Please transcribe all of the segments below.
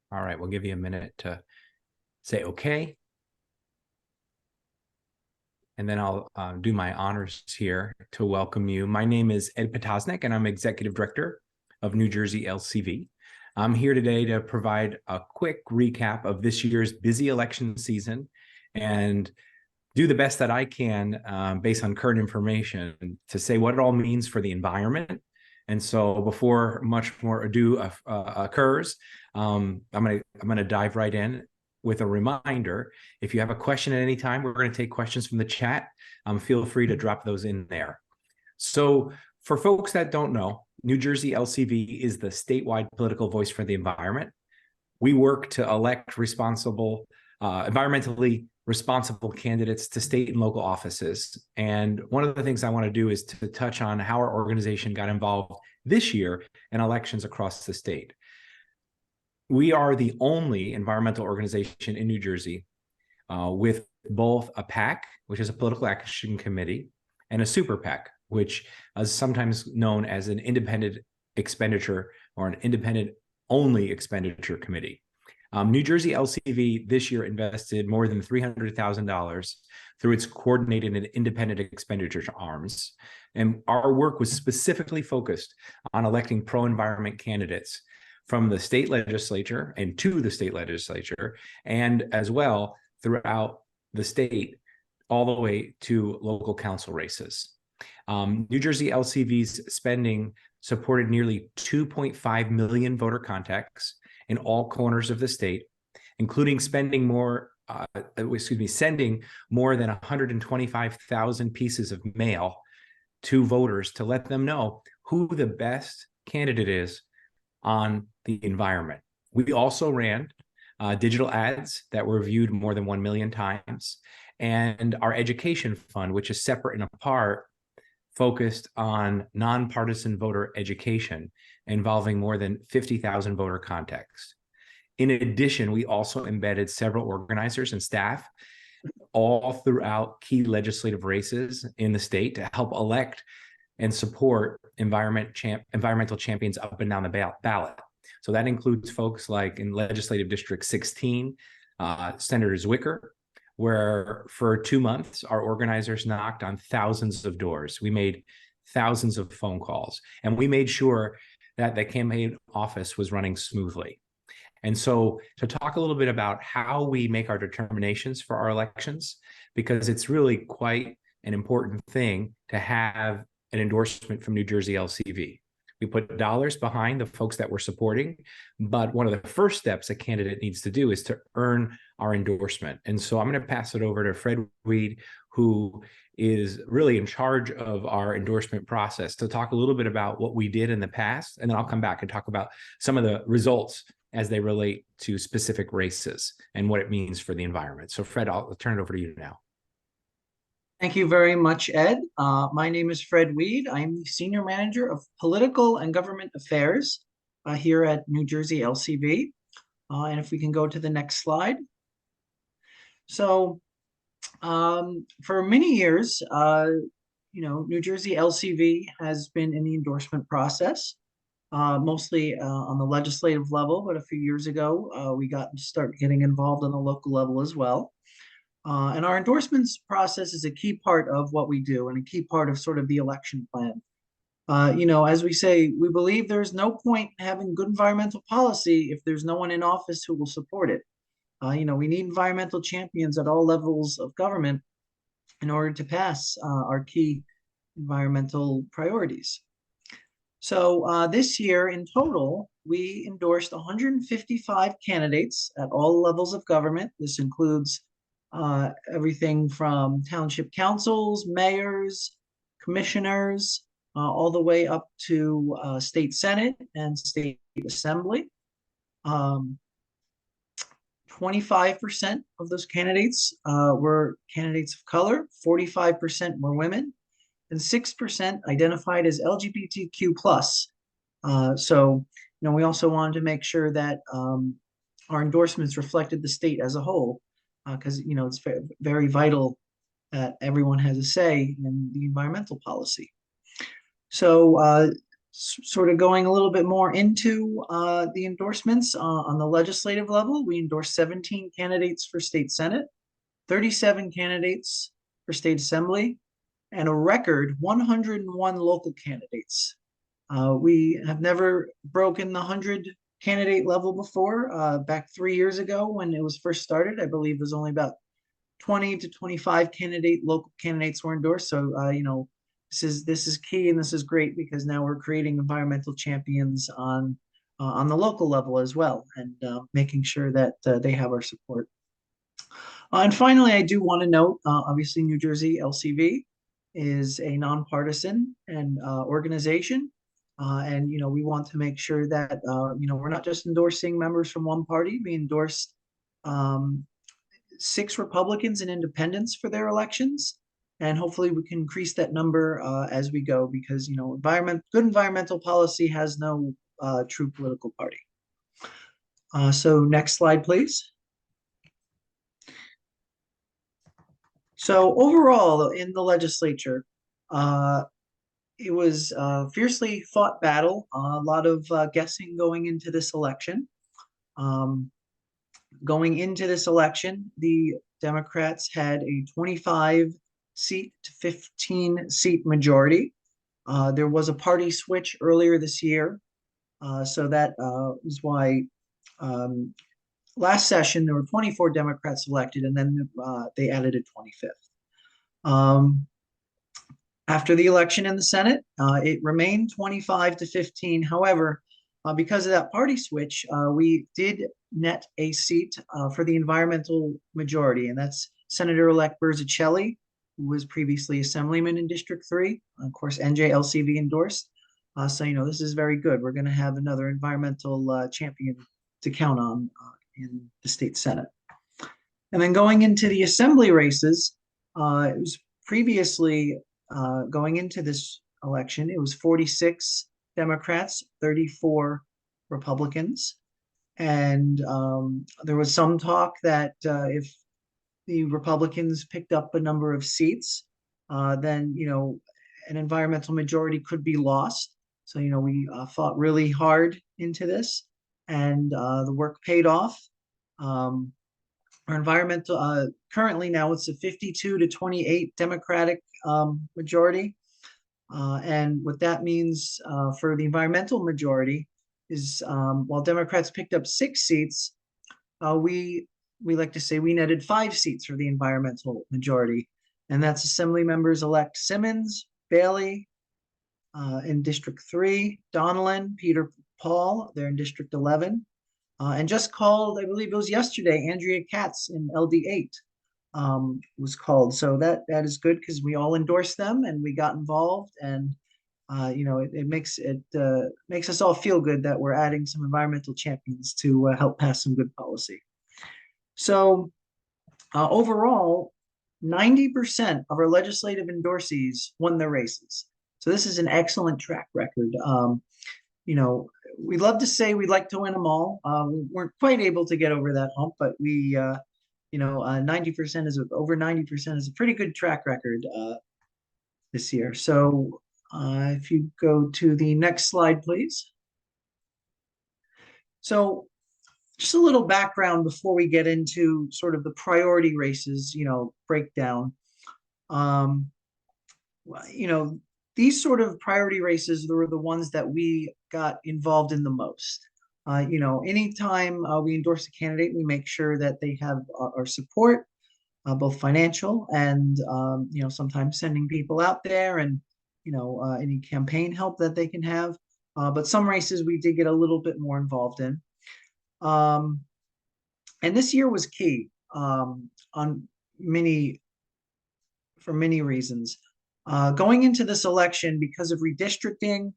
All right, we'll give you a minute to say okay, and then I'll do my honors here to welcome you. My name is Ed Potosnik, and I'm Executive Director of New Jersey LCV. I'm here today to provide a quick recap of this year's busy election season and do the best that I can based on current information to say what it all means for the environment. And so before much more ado occurs, I'm gonna dive right in with a reminder. If you have a question at any time, we're going to take questions from the chat. Feel free to drop those in there. So for folks that don't know, New Jersey LCV is the statewide political voice for the environment. We work to elect environmentally responsible candidates to state and local offices. And one of the things I want to do is to touch on how our organization got involved this year in elections across the state. We are the only environmental organization in New Jersey with both a PAC, which is a political action committee, and a super PAC, which is sometimes known as an independent expenditure or an independent only expenditure committee. New Jersey LCV this year invested more than $300,000 through its coordinated and independent expenditure arms. And our work was specifically focused on electing pro-environment candidates from the state legislature and to the state legislature, and as well throughout the state, all the way to local council races. New Jersey LCV's spending supported nearly 2.5 million voter contacts in all corners of the state, including sending more than 125,000 pieces of mail to voters to let them know who the best candidate is on the environment. We also ran digital ads that were viewed more than 1 million times, and our education fund, which is separate and apart, focused on nonpartisan voter education involving more than 50,000 voter contacts. In addition, we also embedded several organizers and staff all throughout key legislative races in the state to help elect and support environmental champions up and down the ballot. So that includes folks like in Legislative District 16, Senator Zwicker, where for 2 months, our organizers knocked on thousands of doors. We made thousands of phone calls, and we made sure that the campaign office was running smoothly. And so to talk a little bit about how we make our determinations for our elections, because it's really quite an important thing to have an endorsement from New Jersey LCV. We put dollars behind the folks that we're supporting, but one of the first steps a candidate needs to do is to earn our endorsement. And so I'm going to pass it over to Fred Weed, who is really in charge of our endorsement process, to talk a little bit about what we did in the past, and then I'll come back and talk about some of the results as they relate to specific races and what it means for the environment. So Fred, I'll turn it over to you now. Thank you very much, Ed. My name is Fred Weed. I'm the Senior Manager of Political and Government Affairs here at New Jersey LCV. And if we can go to the next slide. So for many years, New Jersey LCV has been in the endorsement process, mostly on the legislative level, but a few years ago, we started getting involved on the local level as well. And our endorsements process is a key part of what we do and a key part of sort of the election plan. As we say, we believe there's no point having good environmental policy if there's no one in office who will support it. We need environmental champions at all levels of government in order to pass our key environmental priorities. So this year in total, we endorsed 155 candidates at all levels of government. This includes everything from township councils, mayors, commissioners, all the way up to state senate and state assembly. 25% of those candidates were candidates of color, 45% were women, and 6% identified as LGBTQ+. We also wanted to make sure that our endorsements reflected the state as a whole, because it's very vital that everyone has a say in the environmental policy. So Sort of going a little bit more into the endorsements on the legislative level, we endorsed 17 candidates for state senate, 37 candidates for state assembly, and a record 101 local candidates. We have never broken the 100 candidate level before. Back 3 years ago, when it was first started, I believe it was only about 20 to 25 local candidates were endorsed. So, this is key, and this is great because now we're creating environmental champions on the local level as well, and making sure that they have our support. And finally, I do want to note, obviously, New Jersey LCV is a nonpartisan and organization. And we want to make sure that we're not just endorsing members from one party. We endorsed 6 Republicans and independents for their elections, and hopefully we can increase that number as we go, because good environmental policy has no true political party. So next slide, please. So overall, in the legislature, it was a fiercely fought battle, a lot of guessing going into this election. Going into this election, the Democrats had a 25 seat to 15 seat majority. There was a party switch earlier this year. So that is why last session there were 24 Democrats elected, and then they added a 25th. After the election in the Senate, it remained 25 to 15. However, because of that party switch, we did net a seat for the environmental majority, and that's Senator-elect Berzicelli, who was previously Assemblyman in District 3. Of course, NJLCV endorsed. So, this is very good. We're going to have another environmental champion to count on in the state Senate. And then going into the assembly races, it was previously going into this election, it was 46 Democrats, 34 Republicans. And there was some talk that if the Republicans picked up a number of seats, then, an environmental majority could be lost. So, we fought really hard into this, and the work paid off. Our environmental, currently now it's a 52 to 28 Democratic majority. And what that means for the environmental majority is while Democrats picked up 6 seats, we like to say we netted 5 seats for the environmental majority. And that's Assembly members-elect Simmons, Bailey in District 3, Donilon, Peter Paul, they're in District 11. And just called, I believe it was yesterday, Andrea Katz in LD8 was called. So that is good because we all endorsed them and we got involved, and it makes us all feel good that we're adding some environmental champions to help pass some good policy. So overall, 90% of our legislative endorsees won their races. So this is an excellent track record. We'd love to say we'd like to win them all. We weren't quite able to get over that hump, but 90% is over 90% is a pretty good track record this year. So if you go to the next slide, please. So just a little background before we get into sort of the priority races, breakdown. These sort of priority races were the ones that we got involved in the most. Anytime we endorse a candidate, we make sure that they have our support, both financial and, sometimes sending people out there and, any campaign help that they can have. But some races we did get a little bit more involved in. And this year was key for many reasons. Going into this election, because of redistricting,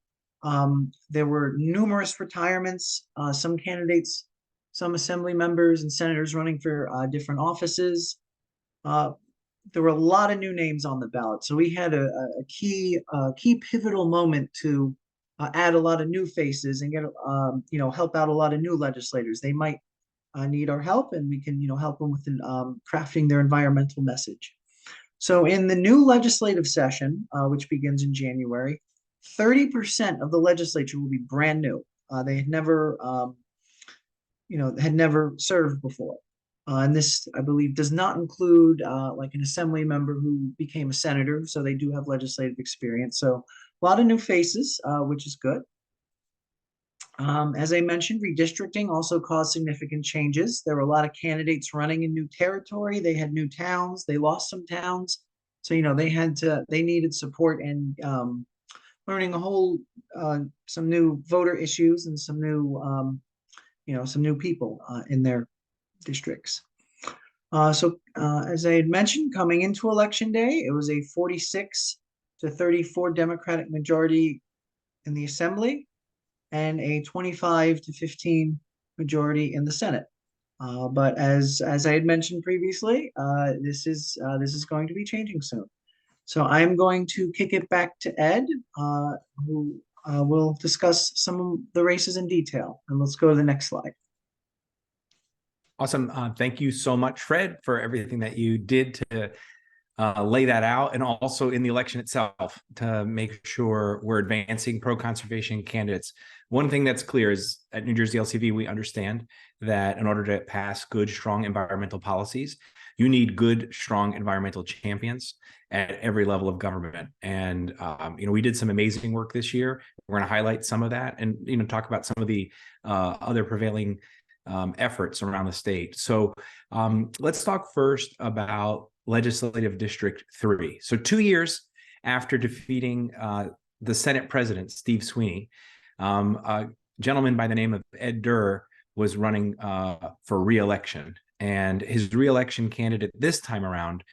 there were numerous retirements. Some candidates, some assembly members and senators running for different offices. There were a lot of new names on the ballot, so we had a key pivotal moment to add a lot of new faces and get help out a lot of new legislators. They might need our help, and we can help them with crafting their environmental message. So in the new legislative session, which begins in January, 30% of the legislature will be brand new. They had never, had never served before. And this, I believe, does not include like an assembly member who became a senator, so they do have legislative experience. So a lot of new faces, which is good. As I mentioned, redistricting also caused significant changes. There were a lot of candidates running in new territory. They had new towns. They lost some towns. So, they needed support in learning some new voter issues and some new people in their districts. As I had mentioned, coming into election day, it was a 46-34 Democratic majority in the Assembly and a 25-15 majority in the Senate. But as I had mentioned previously, this is going to be changing soon. So I'm going to kick it back to Ed, who will discuss some of the races in detail. And let's go to the next slide. Awesome. Thank you so much, Fred, for everything that you did to lay that out, and also in the election itself to make sure we're advancing pro-conservation candidates. One thing that's clear is at New Jersey LCV, we understand that in order to pass good, strong environmental policies, you need good, strong environmental champions at every level of government. And, we did some amazing work this year. We're going to highlight some of that and, talk about some of the other prevailing efforts around the state. So let's talk first about Legislative District 3. So 2 years after defeating the Senate President, Steve Sweeney, a gentleman by the name of Ed Durr was running for re-election. And his re-election candidate this time around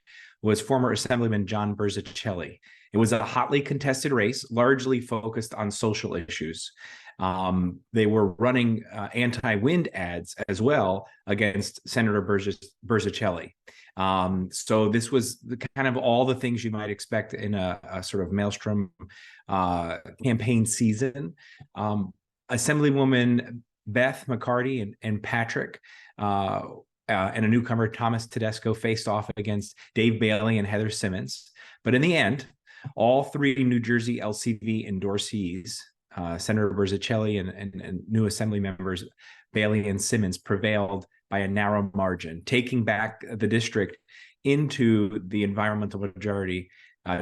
was former Assemblyman John Berzicelli. It was a hotly contested race, largely focused on social issues. They were running anti-wind ads as well against Senator Berzicelli. So this was kind of all the things you might expect in a sort of maelstrom campaign season. Assemblywoman Beth McCarty and Patrick and a newcomer, Thomas Tedesco, faced off against Dave Bailey and Heather Simmons. But in the end, all three New Jersey LCV endorsees, Senator Berzicelli and new Assembly members Bailey and Simmons, prevailed by a narrow margin, taking back the district into the environmental majority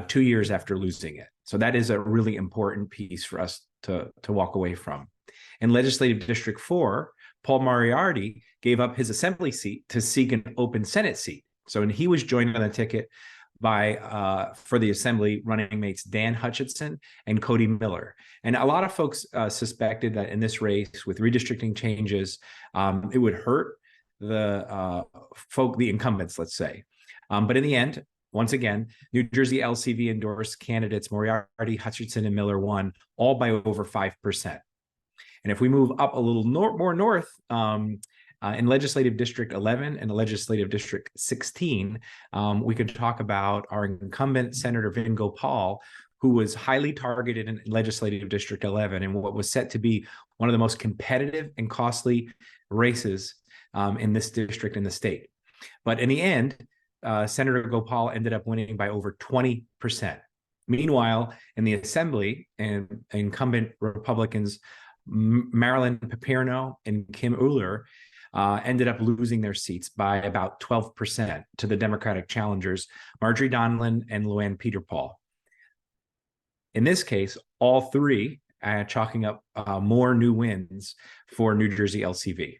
2 years after losing it. So that is a really important piece for us to walk away from. In Legislative District 4, Paul Moriarty gave up his assembly seat to seek an open Senate seat. So and he was joined on the ticket by for the assembly running mates Dan Hutchinson and Cody Miller. And a lot of folks suspected that in this race with redistricting changes, it would hurt the incumbents, let's say. But in the end, once again, New Jersey LCV endorsed candidates Moriarty, Hutchinson, and Miller won, all by over 5%. And if we move up a little more north, in Legislative District 11 and Legislative District 16, we could talk about our incumbent Senator Vin Gopal, who was highly targeted in Legislative District 11 and what was set to be one of the most competitive and costly races in this district in the state. But in the end, Senator Gopal ended up winning by over 20%. Meanwhile, in the Assembly, incumbent Republicans Marilyn Paperno and Kim Uhler ended up losing their seats by about 12% to the Democratic challengers, Marjorie Donlin and Luann Peterpaul. In this case, all three chalking up more new wins for New Jersey LCV.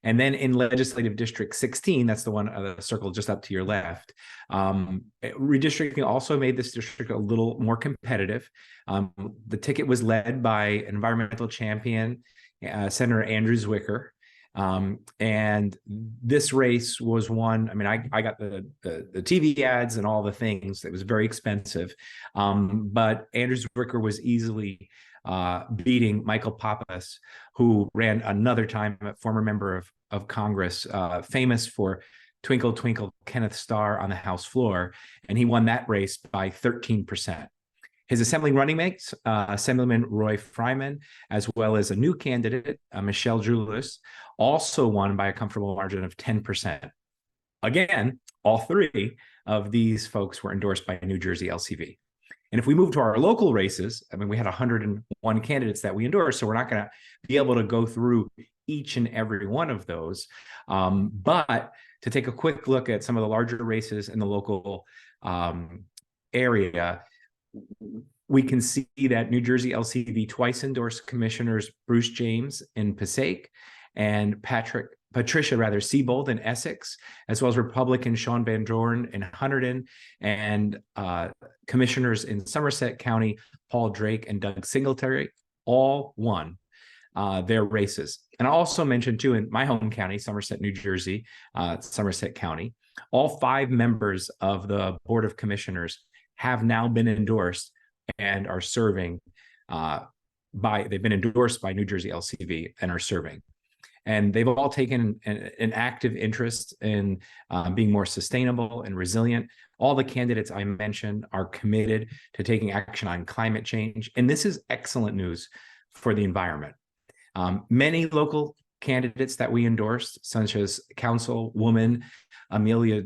And then in Legislative District 16, that's the one circled just up to your left, redistricting also made this district a little more competitive. The ticket was led by environmental champion, Senator Andrew Zwicker. And this race was one, I mean, I got the TV ads and all the things. It was very expensive. But Andrew Zwicker was easily beating Michael Pappas, who ran another time, a former member of Congress, famous for Twinkle, Twinkle, Kenneth Starr on the House floor. And he won that race by 13%. His assembly running mates, Assemblyman Roy Fryman, as well as a new candidate, Michelle Julius, also won by a comfortable margin of 10%. Again, all three of these folks were endorsed by New Jersey LCV. And if we move to our local races, I mean, we had 101 candidates that we endorsed, so we're not going to be able to go through each and every one of those. But to take a quick look at some of the larger races in the local area, we can see that New Jersey LCV twice endorsed Commissioners Bruce James in Passaic and Patricia Seabold in Essex, as well as Republican Sean Van Dorn in Hunterdon, and commissioners in Somerset County, Paul Drake and Doug Singletary, all won their races. And I also mentioned too, in my home county, Somerset, New Jersey, Somerset County, all 5 members of the Board of Commissioners have now been endorsed and are serving they've been endorsed by New Jersey LCV and are serving. And they've all taken an active interest in being more sustainable and resilient. All the candidates I mentioned are committed to taking action on climate change. And this is excellent news for the environment. Many local candidates that we endorsed, such as Councilwoman Amelia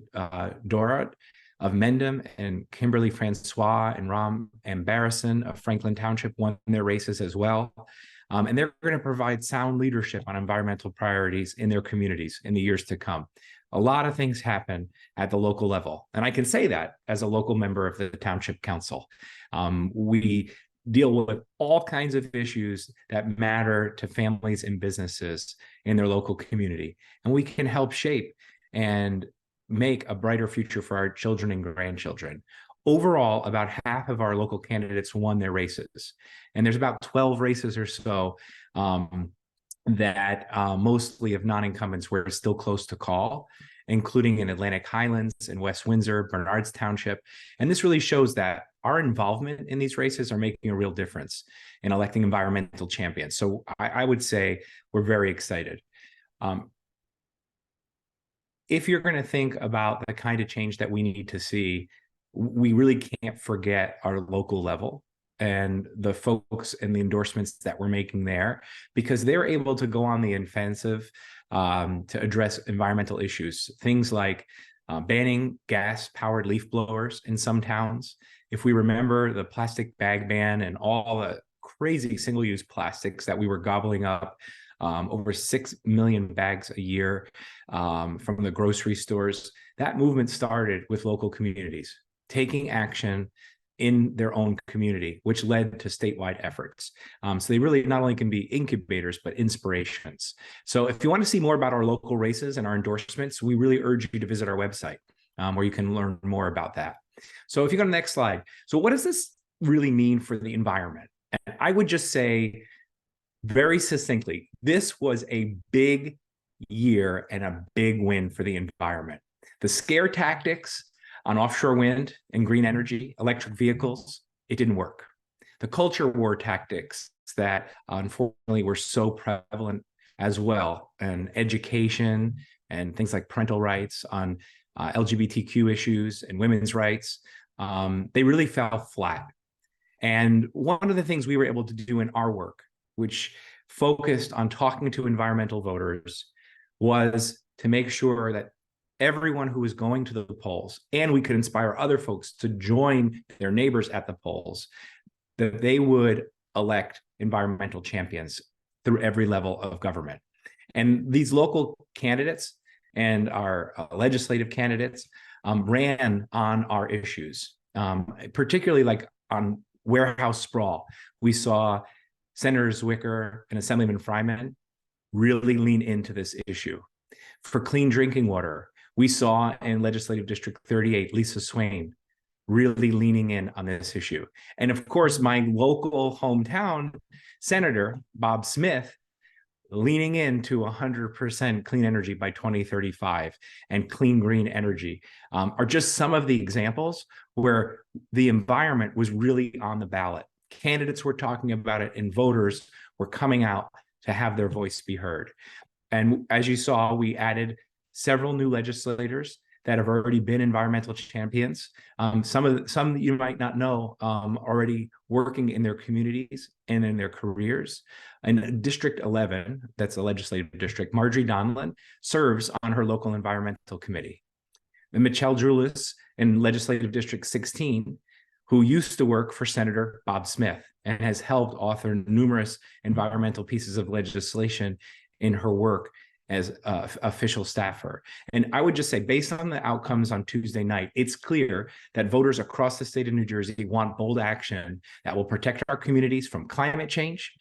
Dorot of Mendham and Kimberly Francois and Ram Ambarrison of Franklin Township, won their races as well. And they're going to provide sound leadership on environmental priorities in their communities in the years to come. A lot of things happen at the local level. And I can say that as a local member of the Township Council. We deal with all kinds of issues that matter to families and businesses in their local community. And we can help shape and make a brighter future for our children and grandchildren. Overall, about half of our local candidates won their races. And there's about 12 races or so that mostly of non-incumbents were still close to call, including in Atlantic Highlands and West Windsor, Bernards Township. And this really shows that our involvement in these races are making a real difference in electing environmental champions. So I would say we're very excited. If you're going to think about the kind of change that we need to see, we really can't forget our local level and the folks and the endorsements that we're making there, because they're able to go on the offensive to address environmental issues. Things like banning gas-powered leaf blowers in some towns. If we remember the plastic bag ban and all the crazy single-use plastics that we were gobbling up, over 6 million bags a year from the grocery stores, that movement started with local communities taking action in their own community, which led to statewide efforts. So they really not only can be incubators, but inspirations. So if you want to see more about our local races and our endorsements, we really urge you to visit our website where you can learn more about that. So if you go to the next slide. So what does this really mean for the environment? And I would just say very succinctly, this was a big year and a big win for the environment. The scare tactics on offshore wind and green energy, electric vehicles, it didn't work. The culture war tactics that unfortunately were so prevalent as well, and education and things like parental rights on LGBTQ issues and women's rights, they really fell flat. And one of the things we were able to do in our work, which focused on talking to environmental voters, was to make sure that everyone who was going to the polls, and we could inspire other folks to join their neighbors at the polls, that they would elect environmental champions through every level of government. And these local candidates and our legislative candidates ran on our issues, particularly like on warehouse sprawl. We saw Senator Zwicker and Assemblyman Fryman really lean into this issue. For clean drinking water, we saw in Legislative District 38, Lisa Swain really leaning in on this issue. And of course, my local hometown Senator, Bob Smith, leaning into 100% clean energy by 2035 and clean green energy are just some of the examples where the environment was really on the ballot. Candidates were talking about it and voters were coming out to have their voice be heard. And as you saw, we added several new legislators that have already been environmental champions. Some you might not know already working in their communities and in their careers. In District 11, that's a legislative district, Marjorie Donlan serves on her local environmental committee. And Michelle Julis in Legislative District 16, who used to work for Senator Bob Smith and has helped author numerous environmental pieces of legislation in her work as official staffer. And I would just say, based on the outcomes on Tuesday night, it's clear that voters across the state of New Jersey want bold action that will protect our communities from climate change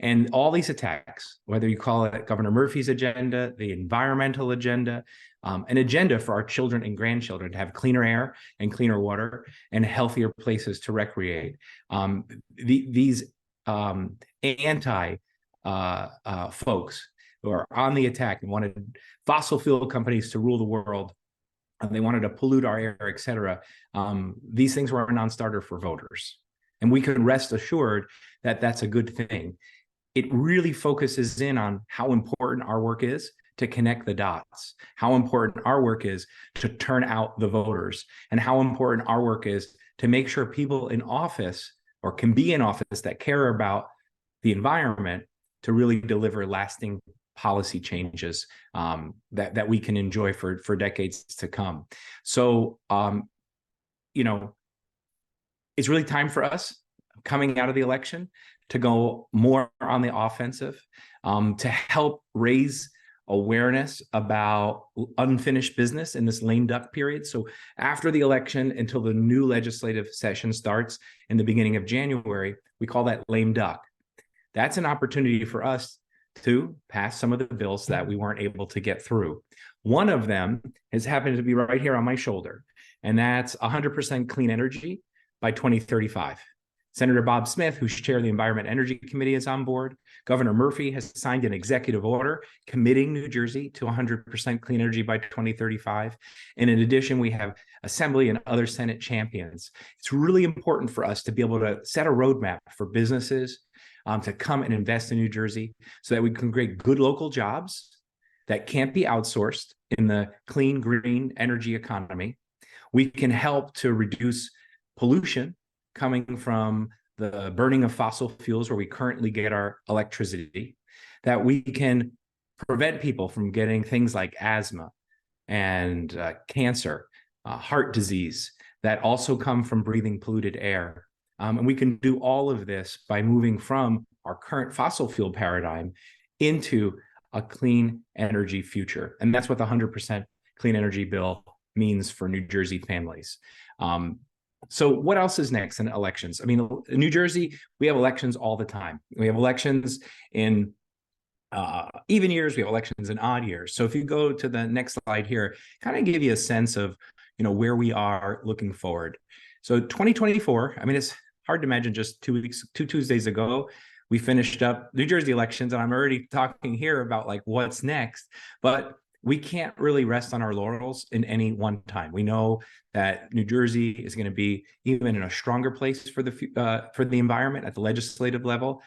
and all these attacks, whether you call it Governor Murphy's agenda, the environmental agenda, an agenda for our children and grandchildren to have cleaner air and cleaner water and healthier places to recreate. These anti folks who are on the attack and wanted fossil fuel companies to rule the world, they wanted to pollute our air, et cetera. These things were a non-starter for voters. And we can rest assured that that's a good thing. It really focuses in on how important our work is to connect the dots, how important our work is to turn out the voters, and how important our work is to make sure people in office or can be in office that care about the environment to really deliver lasting policy changes that we can enjoy for decades to come. So, it's really time for us coming out of the election to go more on the offensive, to help raise awareness about unfinished business in this lame duck period. So after the election until the new legislative session starts in the beginning of January, we call that lame duck. That's an opportunity for us to pass some of the bills that we weren't able to get through. One of them has happened to be right here on my shoulder, and that's 100% clean energy by 2035. Senator Bob Smith, who's chair of the Environment Energy Committee, is on board. Governor Murphy has signed an executive order committing New Jersey to 100% clean energy by 2035. And in addition, we have Assembly and other Senate champions. It's really important for us to be able to set a roadmap for businesses to come and invest in New Jersey so that we can create good local jobs that can't be outsourced in the clean, green energy economy. We can help to reduce pollution coming from the burning of fossil fuels where we currently get our electricity, that we can prevent people from getting things like asthma and cancer, heart disease that also come from breathing polluted air. And we can do all of this by moving from our current fossil fuel paradigm into a clean energy future. And that's what the 100% clean energy bill means for New Jersey families. So what else is next in elections? I mean, in New Jersey, we have elections all the time. We have elections in even years, we have elections in odd years. So if you go to the next slide here, kind of give you a sense of, where we are looking forward. So 2024, I mean, it's hard to imagine just 2 Tuesdays ago, we finished up New Jersey elections, and I'm already talking here about like what's next, but we can't really rest on our laurels in any one time. We know that New Jersey is going to be even in a stronger place for the environment at the legislative level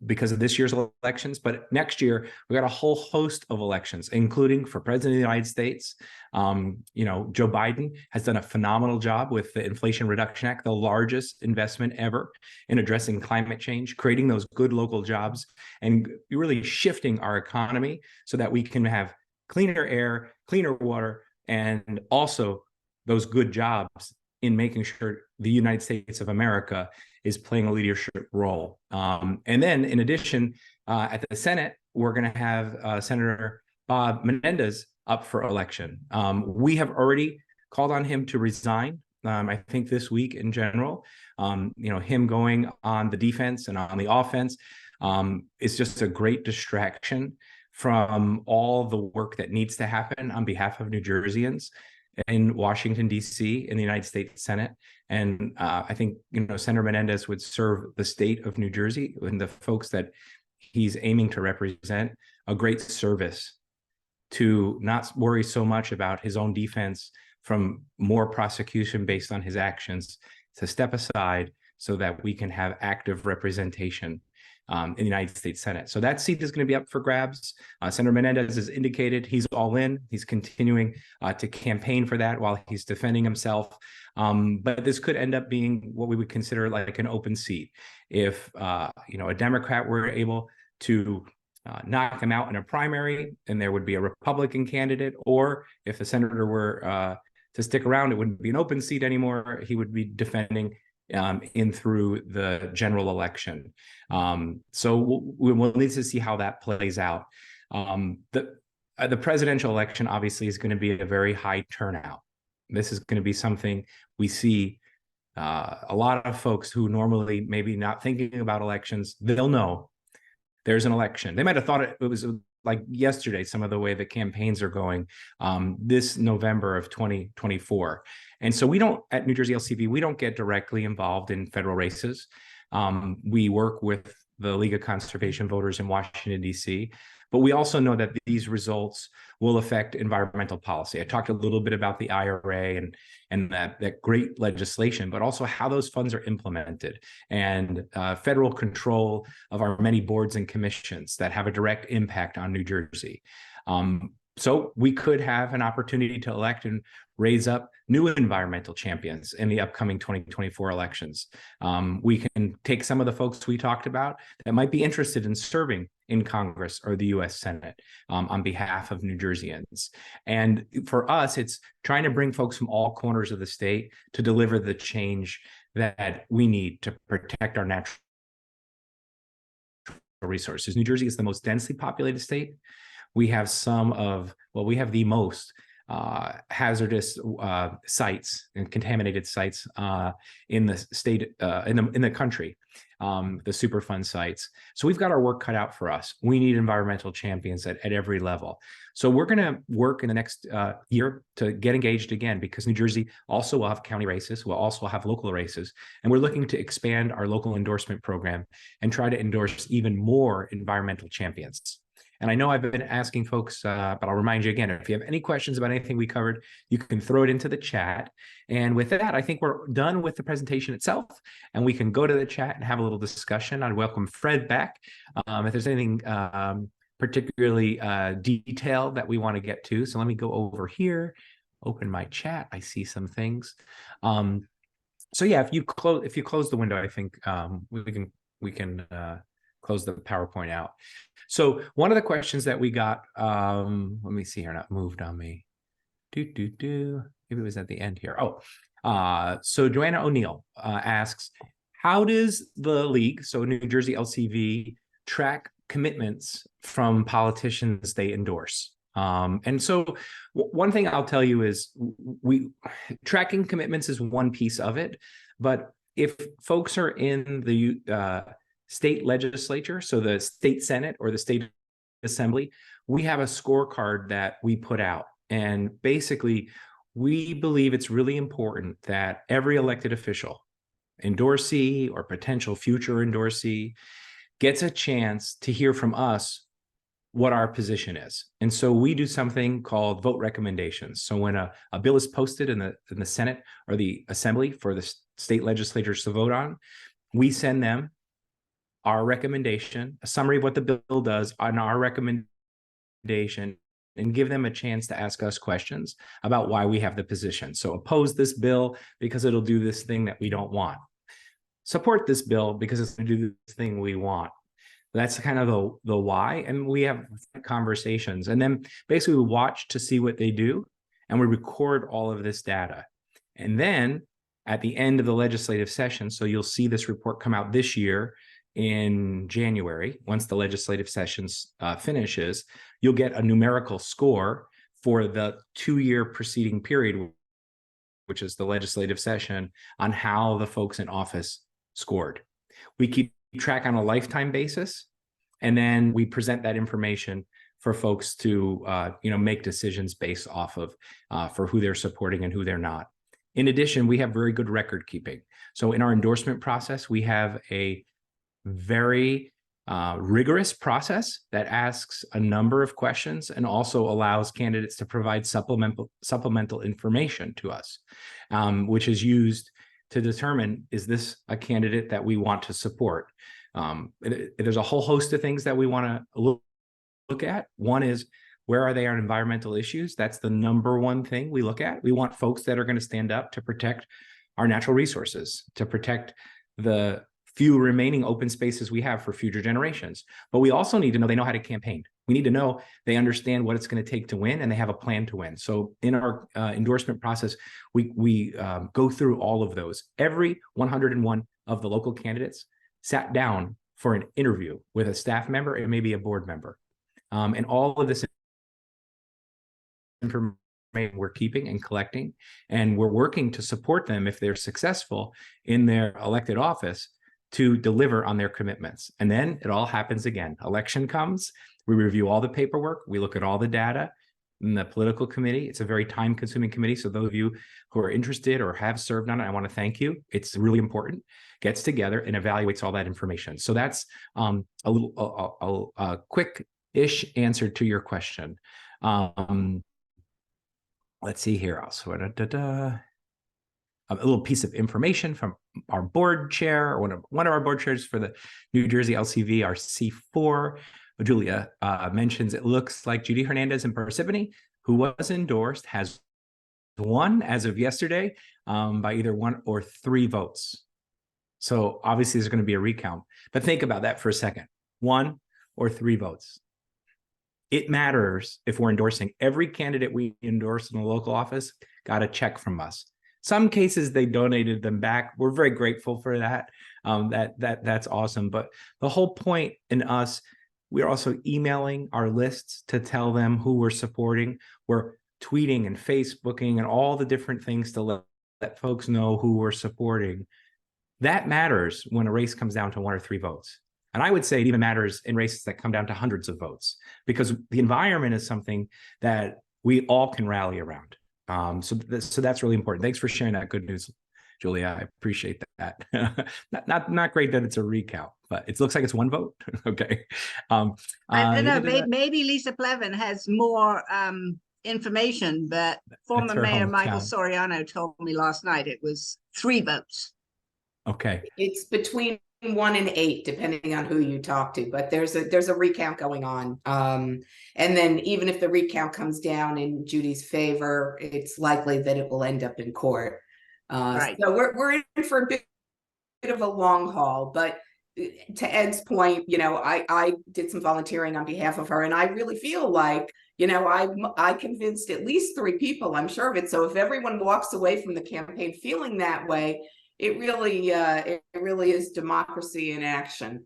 because of this year's elections. But next year, we got a whole host of elections, including for president of the United States. Joe Biden has done a phenomenal job with the Inflation Reduction Act, the largest investment ever in addressing climate change, creating those good local jobs, and really shifting our economy so that we can have cleaner air, cleaner water, and also those good jobs in making sure the United States of America is playing a leadership role. And then in addition, at the Senate, we're going to have Senator Bob Menendez up for election. We have already called on him to resign. I think this week in general, him going on the defense and on the offense is just a great distraction from all the work that needs to happen on behalf of New Jerseyans in Washington, D.C., in the United States Senate. And I think, Senator Menendez would serve the state of New Jersey and the folks that he's aiming to represent a great service to not worry so much about his own defense from more prosecution based on his actions, to step aside so that we can have active representation in the United States Senate. So that seat is going to be up for grabs. Senator Menendez has indicated he's all in. He's continuing to campaign for that while he's defending himself. But this could end up being what we would consider like an open seat. If a Democrat were able to knock him out in a primary, and there would be a Republican candidate, or if the senator were to stick around. It wouldn't be an open seat anymore. He would be defending in through the general election. So we'll need to see how that plays out. The presidential election obviously is going to be a very high turnout. This is going to be something we see a lot of folks who normally maybe not thinking about elections, they'll know there's an election. They might have thought it was like yesterday, some of the way the campaigns are going this November of 2024. And so we don't, at New Jersey LCV, we don't get directly involved in federal races. We work with the League of Conservation Voters in Washington, D.C., but we also know that these results will affect environmental policy. I talked a little bit about the IRA and that great legislation, but also how those funds are implemented and federal control of our many boards and commissions that have a direct impact on New Jersey. So we could have an opportunity to elect and raise up new environmental champions in the upcoming 2024 elections. We can take some of the folks we talked about that might be interested in serving in Congress or the U.S. Senate on behalf of New Jerseyans. And for us, it's trying to bring folks from all corners of the state to deliver the change that we need to protect our natural resources. New Jersey is the most densely populated state. We have we have the most hazardous sites and contaminated sites in the state, in the country, the Superfund sites. So we've got our work cut out for us. We need environmental champions at every level. So we're going to work in the next year to get engaged again, because New Jersey also will have county races. We'll also have local races. And we're looking to expand our local endorsement program and try to endorse even more environmental champions. And I know I've been asking folks, but I'll remind you again, if you have any questions about anything we covered, you can throw it into the chat. And with that, I think we're done with the presentation itself, and we can go to the chat and have a little discussion. I'd welcome Fred back. If there's anything particularly detailed that we want to get to. So let me go over here, open my chat. I see some things. So yeah, if you close the window, I think we can close the PowerPoint out. So one of the questions that we got, let me see here, not moved on me. Maybe it was at the end here. So Joanna O'Neill asks, how does the league, so New Jersey LCV, track commitments from politicians they endorse? And so one thing I'll tell you is tracking commitments is one piece of it, but if folks are in the state legislature, so the state Senate or the state assembly, we have a scorecard that we put out. And basically, we believe it's really important that every elected official, endorsee or potential future endorsee, gets a chance to hear from us what our position is. And so we do something called vote recommendations. So when a bill is posted in the Senate or the assembly for the state legislators to vote on, we send them our recommendation, a summary of what the bill does on our recommendation, and give them a chance to ask us questions about why we have the position. So oppose this bill because it'll do this thing that we don't want. Support this bill because it's going to do this thing we want. That's kind of the why. And we have conversations. And then basically we watch to see what they do, and we record all of this data. And then at the end of the legislative session, so you'll see this report come out this year, in January, once the legislative sessions finishes, you'll get a numerical score for the 2-year preceding period, which is the legislative session, on how the folks in office scored. We keep track on a lifetime basis, and then we present that information for folks to make decisions based off of for who they're supporting and who they're not. In addition, we have very good record keeping. So in our endorsement process, we have a very rigorous process that asks a number of questions and also allows candidates to provide supplemental information to us, which is used to determine, is this a candidate that we want to support? There's a whole host of things that we want to look at. One is, where are they on environmental issues? That's the number one thing we look at. We want folks that are going to stand up to protect our natural resources, to protect the few remaining open spaces we have for future generations. But we also need to know they know how to campaign. We need to know they understand what it's going to take to win, and they have a plan to win. So in our endorsement process, we go through all of those. Every 101 of the local candidates sat down for an interview with a staff member and maybe a board member. And all of this information we're keeping and collecting, and we're working to support them if they're successful in their elected office to deliver on their commitments. And then it all happens again. Election comes, we review all the paperwork, we look at all the data in the political committee. It's a very time-consuming committee. So those of you who are interested or have served on it, I want to thank you. It's really important. Gets together and evaluates all that information. So that's a quick-ish answer to your question. Let's see here also. A little piece of information from our board chair, or one of our board chairs for the New Jersey LCV, our C4. Julia mentions it looks like Judy Hernandez in Parsippany, who was endorsed, has won as of yesterday by either 1 or 3 votes. So obviously there's going to be a recount. But think about that for a second. 1 or 3 votes. It matters if we're endorsing. Every candidate we endorse in the local office got a check from us. Some cases they donated them back. We're very grateful for that. That's awesome. But the whole point in us, we're also emailing our lists to tell them who we're supporting. We're tweeting and Facebooking and all the different things to let folks know who we're supporting. That matters when a race comes down to 1 or 3 votes. And I would say it even matters in races that come down to hundreds of votes, because the environment is something that we all can rally around. So that's really important. Thanks for sharing that good news, Julia. I appreciate that. not great that it's a recount, but it looks like it's 1 vote. Okay. I don't know. Maybe Lisa Plevin has more information, but former Mayor Michael Soriano told me last night it was 3 votes. Okay. It's between 1 and 8, depending on who you talk to, but there's a recount going on. And then even if the recount comes down in Judy's favor, it's likely that it will end up in court. Right. So we're in for a bit of a long haul, but to Ed's point, I did some volunteering on behalf of her, and I really feel like, I convinced at least 3 people, I'm sure of it. So if everyone walks away from the campaign feeling that way, it really is democracy in action.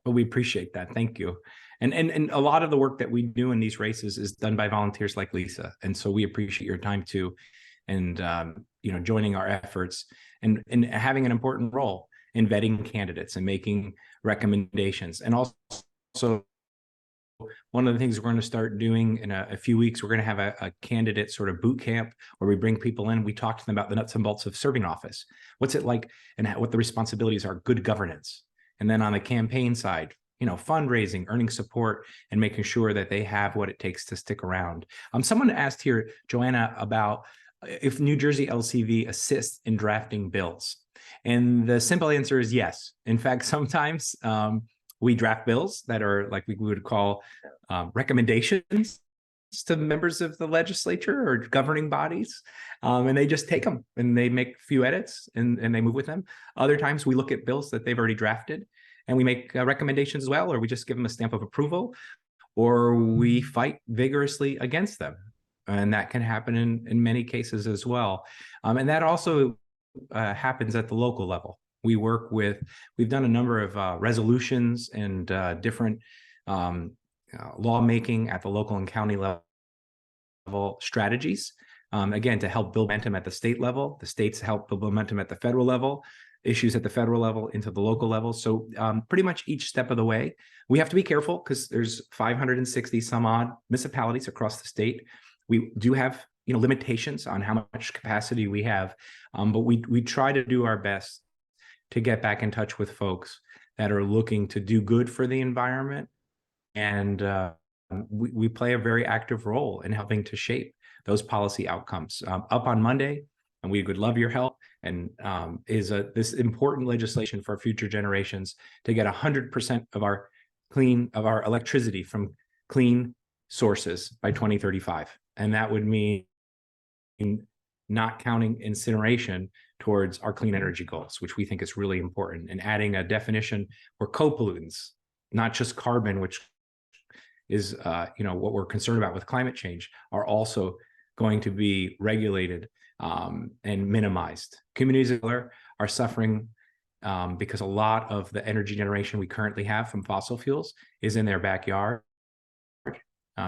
Well, we appreciate that. Thank you. And a lot of the work that we do in these races is done by volunteers like Lisa. And so we appreciate your time too, and joining our efforts and having an important role in vetting candidates and making recommendations. And also one of the things we're going to start doing in a few weeks, we're going to have a candidate sort of boot camp where we bring people in. We talk to them about the nuts and bolts of serving office. What's it like, and what the responsibilities are, good governance. And then on the campaign side, fundraising, earning support, and making sure that they have what it takes to stick around. Someone asked here, Joanna, about if New Jersey LCV assists in drafting bills. And the simple answer is yes. In fact, sometimes we draft bills that are like we would call recommendations to members of the legislature or governing bodies, and they just take them and they make a few edits and they move with them. Other times we look at bills that they've already drafted and we make recommendations as well, or we just give them a stamp of approval, or we fight vigorously against them. And that can happen in many cases as well. And that also happens at the local level. We've done a number of resolutions and different lawmaking at the local and county level strategies, again, to help build momentum at the state level. The states help build momentum at the federal level, issues at the federal level into the local level. So pretty much each step of the way. We have to be careful because there's 560 some odd municipalities across the state. We do have limitations on how much capacity we have, but we try to do our best to get back in touch with folks that are looking to do good for the environment. And we play a very active role in helping to shape those policy outcomes. Up on Monday, and we would love your help, and is this important legislation for future generations to get 100% of our electricity from clean sources by 2035. And that would mean not counting incineration towards our clean energy goals, which we think is really important, and adding a definition where co-pollutants, not just carbon, which is what we're concerned about with climate change, are also going to be regulated and minimized. Communities of color are suffering because a lot of the energy generation we currently have from fossil fuels is in their backyard.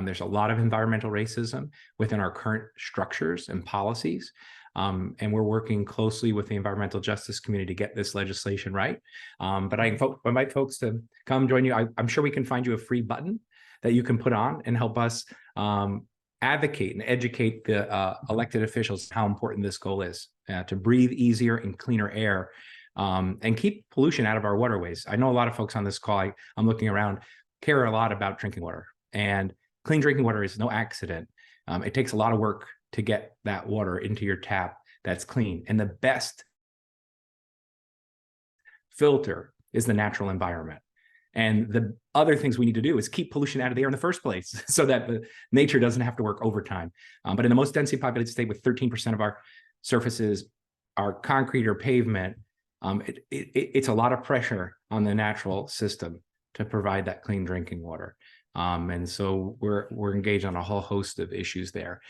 There's a lot of environmental racism within our current structures and policies. And we're working closely with the environmental justice community to get this legislation right. But I invite folks to come join you. I'm sure we can find you a free button that you can put on and help us advocate and educate the elected officials how important this goal is, to breathe easier and cleaner air, and keep pollution out of our waterways. I know a lot of folks on this call, I'm looking around, care a lot about drinking water, and clean drinking water is no accident. It takes a lot of work to get that water into your tap that's clean. And the best filter is the natural environment. And the other things we need to do is keep pollution out of the air in the first place so that the nature doesn't have to work overtime. But in the most densely populated state with 13% of our surfaces are concrete or pavement, it's a lot of pressure on the natural system to provide that clean drinking water. And so we're engaged on a whole host of issues there.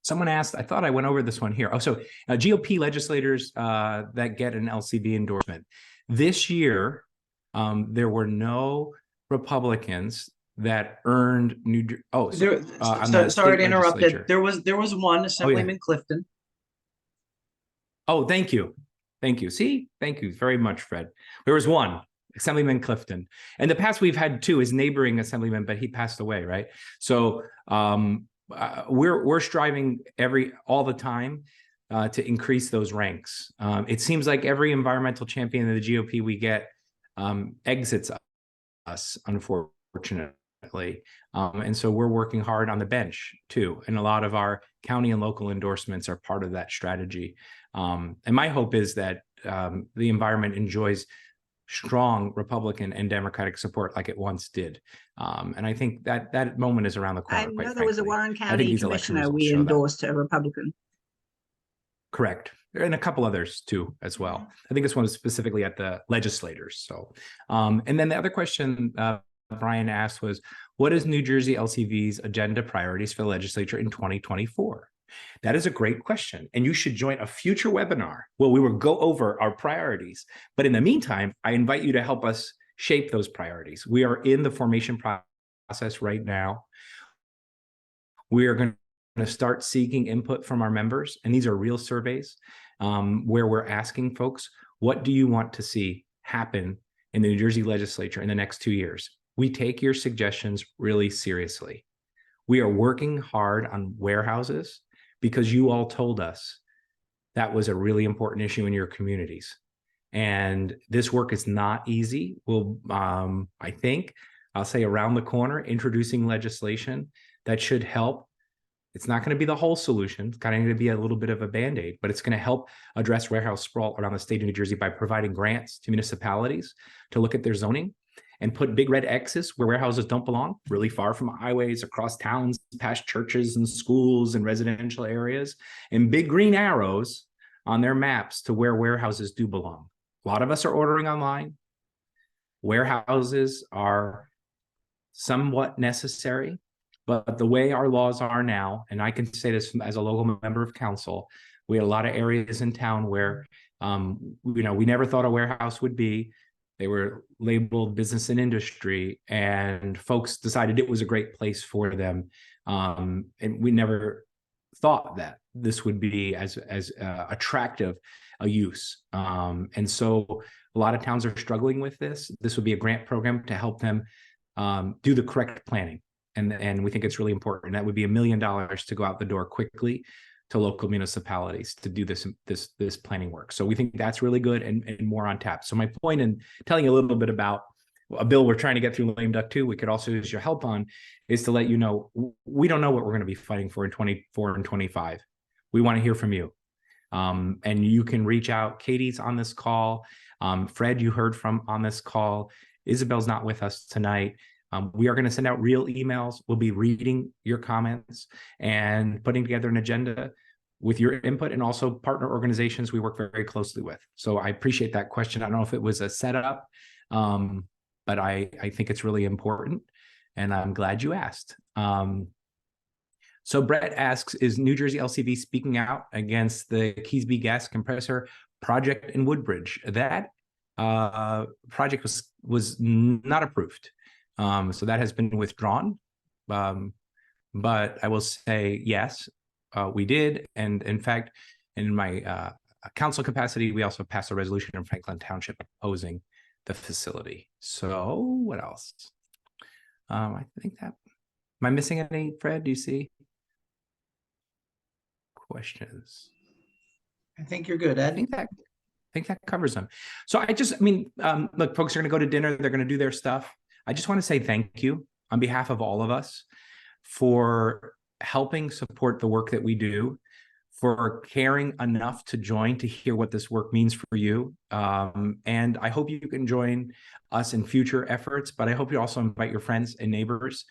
Someone asked, I thought I went over this one here. Oh, so GOP legislators that get an LCV endorsement. This year, there were no Republicans that earned sorry to interrupt. There was one, Assemblyman Clifton. Oh, thank you. Thank you. See, thank you very much, Fred. There was one, Assemblyman Clifton. In the past, we've had two, his neighboring assemblyman, but he passed away, right? So we're striving all the time to increase those ranks. It seems like every environmental champion of the GOP we get exits us, unfortunately. And so we're working hard on the bench too. And a lot of our county and local endorsements are part of that strategy. And my hope is that the environment enjoys strong Republican and Democratic support like it once did. And I think that moment is around the corner. I know there was a Warren County commissioner we endorsed a Republican. Correct. And a couple others too, as well. I think this one was specifically at the legislators. So, and then the other question Brian asked was, what is New Jersey LCV's agenda priorities for the legislature in 2024? That is a great question. And you should join a future webinar where we will go over our priorities. But in the meantime, I invite you to help us shape those priorities. We are in the formation process right now. We are going to start seeking input from our members. And these are real surveys where we're asking folks, what do you want to see happen in the New Jersey legislature in the next 2 years? We take your suggestions really seriously. We are working hard on warehouses because you all told us that was a really important issue in your communities. And this work is not easy. We'll, I think, I'll say around the corner, introducing legislation that should help. It's not going to be the whole solution. It's kind of going to be a little bit of a Band-Aid, but it's going to help address warehouse sprawl around the state of New Jersey by providing grants to municipalities to look at their zoning and put big red X's where warehouses don't belong, really far from highways, across towns, past churches and schools and residential areas, and big green arrows on their maps to where warehouses do belong. A lot of us are ordering online. Warehouses are somewhat necessary, but the way our laws are now, and I can say this as a local member of council, we had a lot of areas in town where we never thought a warehouse would be. They were labeled business and industry, and folks decided it was a great place for them. And we never thought that this would be as attractive a use. And so a lot of towns are struggling with this. This would be a grant program to help them do the correct planning. And we think it's really important. That would be $1 million to go out the door quickly to local municipalities to do this planning work. So we think that's really good and more on tap. So my point in telling you a little bit about a bill we're trying to get through lame duck 2, we could also use your help on, is to let you know, we don't know what we're going to be fighting for in 24 and 25. We want to hear from you. And you can reach out. Katie's on this call. Fred, you heard from on this call. Isabel's not with us tonight. We are going to send out real emails. We'll be reading your comments and putting together an agenda. with your input, and also partner organizations we work very closely with. So I appreciate that question. I don't know if it was a setup, but I think it's really important, and I'm glad you asked. So Brett asks, is New Jersey LCV speaking out against the Keysby gas compressor project in Woodbridge? That project was not approved. So that has been withdrawn. But I will say, yes, we did. And in fact, in my council capacity, we also passed a resolution in Franklin Township opposing the facility. So what else? I think that, am I missing any, Fred? Do you see questions? I think you're good, Ed. I think that covers them. So I mean, look, folks are going to go to dinner. They're going to do their stuff. I just want to say thank you on behalf of all of us for helping support the work that we do, for caring enough to join to hear what this work means for you. And I hope you can join us in future efforts, but I hope you also invite your friends and neighbors.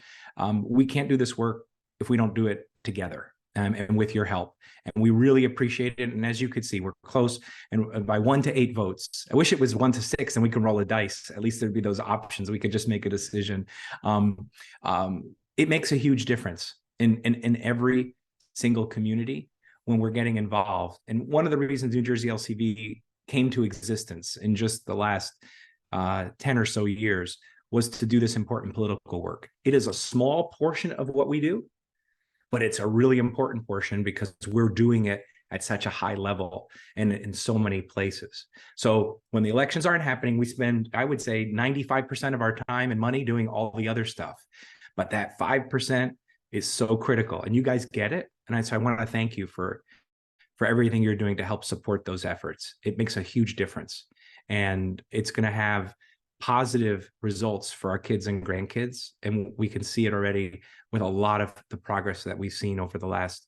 We can't do this work if we don't do it together and with your help. And we really appreciate it. And as you could see, we're close, and by 1 to 8 votes. I wish it was 1 to 6 and we could roll a dice. At least there'd be those options. We could just make a decision. It makes a huge difference in every single community when we're getting involved. And one of the reasons New Jersey LCV came to existence in just the last 10 or so years was to do this important political work. It is a small portion of what we do, but it's a really important portion because we're doing it at such a high level and in so many places. So when the elections aren't happening, we spend, I would say, 95% of our time and money doing all the other stuff. But that 5% is so critical, and you guys get it. And so I want to thank you for everything you're doing to help support those efforts. It makes a huge difference, and it's going to have positive results for our kids and grandkids. And we can see it already with a lot of the progress that we've seen over the last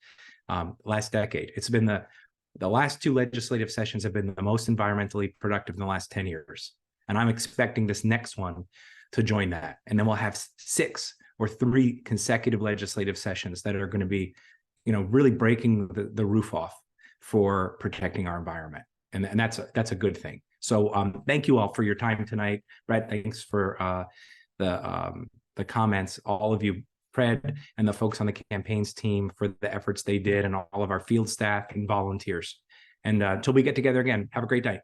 decade. It's been the last 2 legislative sessions have been the most environmentally productive in the last 10 years. And I'm expecting this next one to join that. And then we'll have 6 or 3 consecutive legislative sessions that are going to be, really breaking the roof off for protecting our environment. And that's a good thing. So thank you all for your time tonight. Brett, thanks for the comments. All of you, Fred, and the folks on the campaigns team for the efforts they did, and all of our field staff and volunteers. And until we get together again, have a great day.